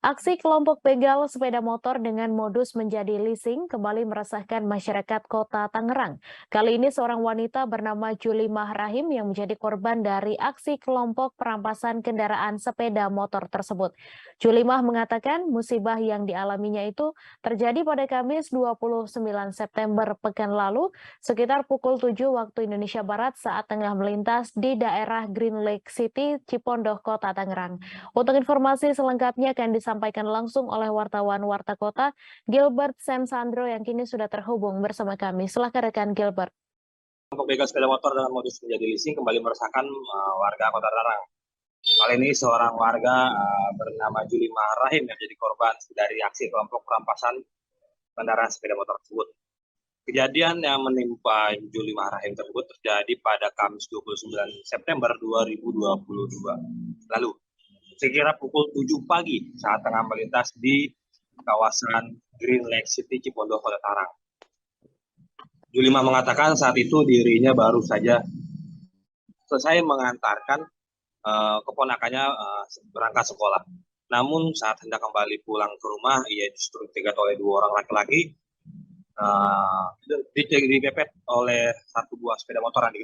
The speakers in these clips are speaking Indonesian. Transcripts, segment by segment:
Aksi kelompok begal sepeda motor dengan modus menjadi leasing kembali meresahkan masyarakat kota Tangerang. Kali ini seorang wanita bernama Julimah Rahim yang menjadi korban dari aksi kelompok perampasan kendaraan sepeda motor tersebut. Julimah mengatakan musibah yang dialaminya itu terjadi pada Kamis 29 September pekan lalu sekitar pukul 7 waktu Indonesia Barat saat tengah melintas di daerah Green Lake City, Cipondoh, Kota Tangerang. Untuk informasi selengkapnya akan disampaikan langsung oleh wartawan Warta Kota, Gilbert Sandro yang kini sudah terhubung bersama kami. Silakan rekan Gilbert. Kelompok begal sepeda motor dengan modus menjadi leasing kembali meresahkan warga Kota Tangerang. Kali ini seorang warga bernama Julimah Rahim yang menjadi korban dari aksi kelompok perampasan kendaraan sepeda motor tersebut. Kejadian yang menimpa Julimah Rahim tersebut terjadi pada Kamis 29 September 2022 lalu. Sekira pukul 7 pagi saat tengah melintas di kawasan Green Lake City, Cipondoh, Kota Tangerang. Julimah mengatakan saat itu dirinya baru saja selesai mengantarkan keponakannya berangkat sekolah. Namun saat hendak kembali pulang ke rumah, ia justru dicegat oleh dua orang laki-laki, dipepet oleh satu buah sepeda motor yang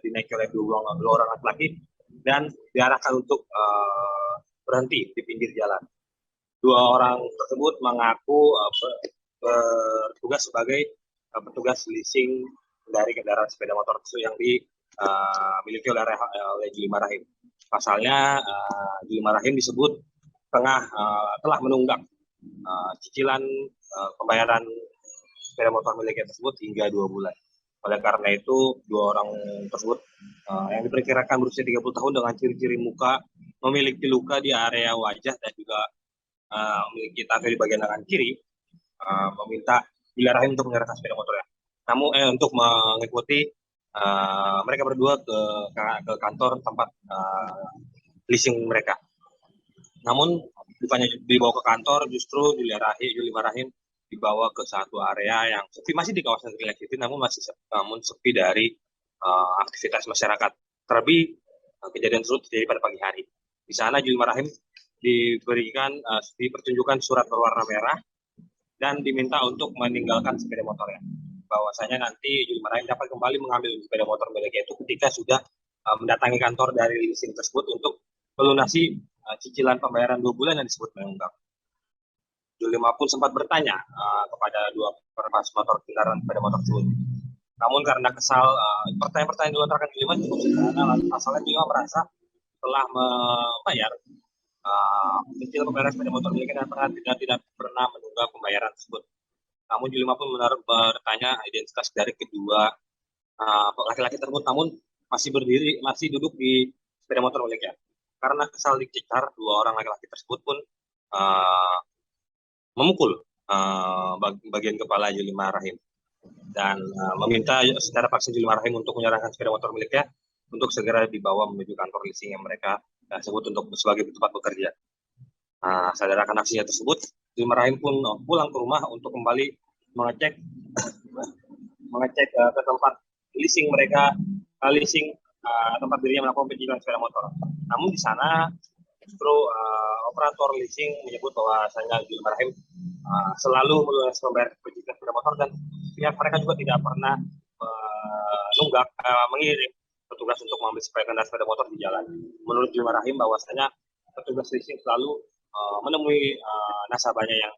dinaiki oleh dua orang laki-laki dan diarahkan untuk berhenti di pinggir jalan. Dua orang tersebut mengaku bertugas sebagai petugas leasing dari kendaraan sepeda motor yang dimiliki oleh Julimah Rahim. Pasalnya Julimah Rahim disebut telah menunggak cicilan pembayaran sepeda motor miliknya tersebut hingga 2 bulan. Oleh karena itu, dua orang tersebut yang diperkirakan berusia 30 tahun dengan ciri-ciri muka, memiliki luka di area wajah dan juga memiliki tangga di bagian lengan kiri, meminta Julimah Rahim untuk menyerahkan sepeda motornya. Namun untuk mengikuti mereka berdua ke kantor tempat leasing mereka. Namun bukannya dibawa ke kantor, justru Julimah Rahim dibawa ke satu area yang sepi, masih di kawasan Green Lake City, namun sepi dari aktivitas masyarakat. Terlebih kejadian tersebut terjadi pada pagi hari. Di sana Julimah Rahim dipertunjukkan surat berwarna merah dan diminta untuk meninggalkan sepeda motornya. Bahwasanya nanti Julimah Rahim dapat kembali mengambil sepeda motor miliknya itu ketika sudah mendatangi kantor dari leasing tersebut untuk melunasi cicilan pembayaran 2 bulan yang disebut menunggak. Julimah pun sempat bertanya kepada dua peremas motor kendaraan sepeda motor tersebut. Namun karena kesal, pertanyaan-pertanyaan dilontarkan Julimah cukup sederhana. Pasalnya Julimah merasa telah membayar cicilan pembayaran sepeda motor miliknya dan tidak pernah menunggak pembayaran tersebut. Namun Julimah pun bertanya identitas dari kedua laki-laki tersebut, namun masih duduk di sepeda motor miliknya. Karena kesal dicecar, dua orang laki-laki tersebut pun memukul bagian kepala Julimah Rahim dan meminta secara paksa Julimah Rahim untuk menyerahkan sepeda motor miliknya untuk segera dibawa menuju kantor leasing yang mereka sebut untuk sebagai tempat bekerja. Sadar akan aksinya tersebut, Julimah Rahim pun pulang ke rumah untuk kembali mengecek ke tempat leasing mereka, tempat dirinya melakukan penjualan sepeda motor. Namun di sana justru operator leasing menyebut bahwasanya Julimah Rahim selalu melunasi pembayaran penjualan sepeda motor dan pihak mereka juga tidak pernah mengirim petugas untuk mengambil sepeda motor di jalan. Menurut Julimah Rahim bahwasanya petugas leasing selalu menemui nasabahnya yang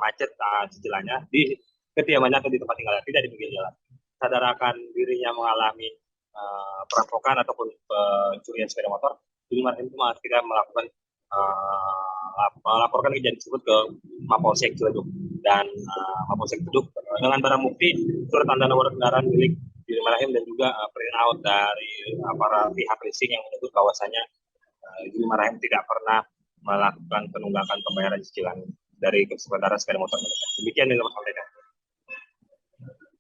macet cicilannya di kediamannya atau di tempat tinggalnya, tidak di pinggir jalan. Sadar akan dirinya mengalami perampokan ataupun pencurian sepeda motor, Julimah Rahim tidak melaporkan kejadian tersebut ke Mapolsek Ciledug dan Mapolsek Ciledug dengan barang bukti surat tanda nomor kendaraan milik Julimah Rahim dan juga print out dari para pihak leasing yang menyebut bahwasanya Julimah Rahim tidak pernah melakukan penunggakan pembayaran cicilan dari kendaraan sepeda motor mereka. Demikian yang dapat sampaikan.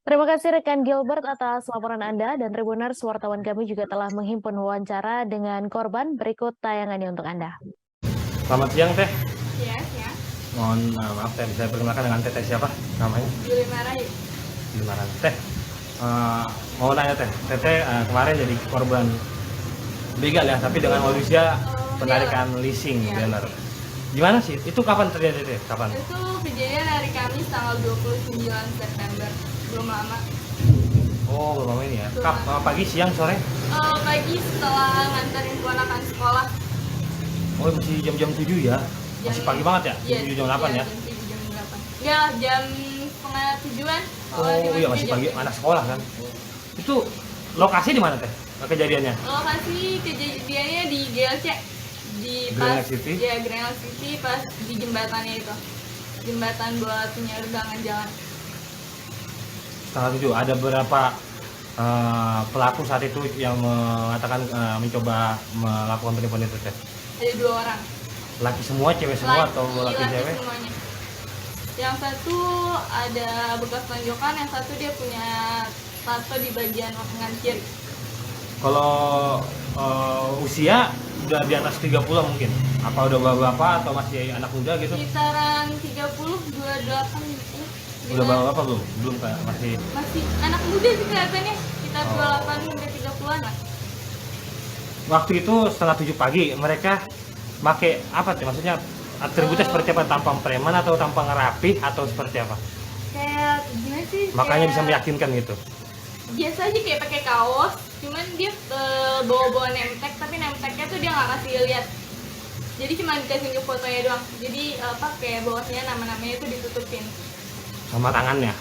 Terima kasih rekan Gilbert atas laporan Anda dan Tribuners, wartawan kami juga telah menghimpun wawancara dengan korban. Berikut tayangannya untuk Anda. Selamat siang Teh. Iya, siang. Mohon maaf Teh, bisa perkenalkan dengan Teteh siapa namanya? Julimah Rahim. Julimah Rahim. Teh, mau nanya Teh, Teteh kemarin jadi korban begal ya, tapi dengan modusnya penarikan leasing Iya. dealer. Gimana sih? Itu kapan terjadi teh? Kapan? Itu kejadian hari Kamis tanggal 29 September, belum lama. Oh, belum lama ini ya. Belum. Pagi, siang, sore? Pagi setelah nganterin keponakan sekolah. Oh, masih jam-jam 7 ya? Masih Jam- pagi banget ya? Iya, 7 jam 8 ya? Jam 7 jam 8. Ya, jam setengah 7-an. Oh iya, masih pagi, anak sekolah kan? Itu lokasi di mana teh kejadiannya? Lokasi kejadiannya di GLC, di Grand pas Lake City? ya Grand Lake City, pas di jembatannya itu, jembatan buat penyeberangan jalan. Setengah 7. Ada berapa pelaku saat itu yang mengatakan mencoba melakukan penipuan itu teh? Ada 2 orang. Laki semua, cewek semua, atau laki cewek? Semuanya. Yang satu ada bekas tonjokan, yang satu dia punya tato di bagian lengan kiri. Kalau usia udah di atas 30 mungkin? Apa udah bapak-bapak atau masih anak muda gitu? Sekitaran 30, 28 gitu. Udah bapak-bapak belum? Belum kayak masih. Masih anak muda sih kelihatannya, sekitar Oh. 28 hingga 30-an lah. Waktu itu setengah 7 pagi mereka pakai apa sih? Maksudnya atributnya seperti apa? Tampang preman atau tampang rapi atau seperti apa? Kayak gimana sih? Makanya bisa kayak meyakinkan gitu. biasa aja kayak pakai kaos, cuman dia bawa-bawa nemtek, tapi nemteknya tuh dia nggak kasih lihat. Jadi cuma dikasih tunjuk fotonya doang. Jadi kayak bawahnya nama-namanya itu ditutupin. Sama tangannya.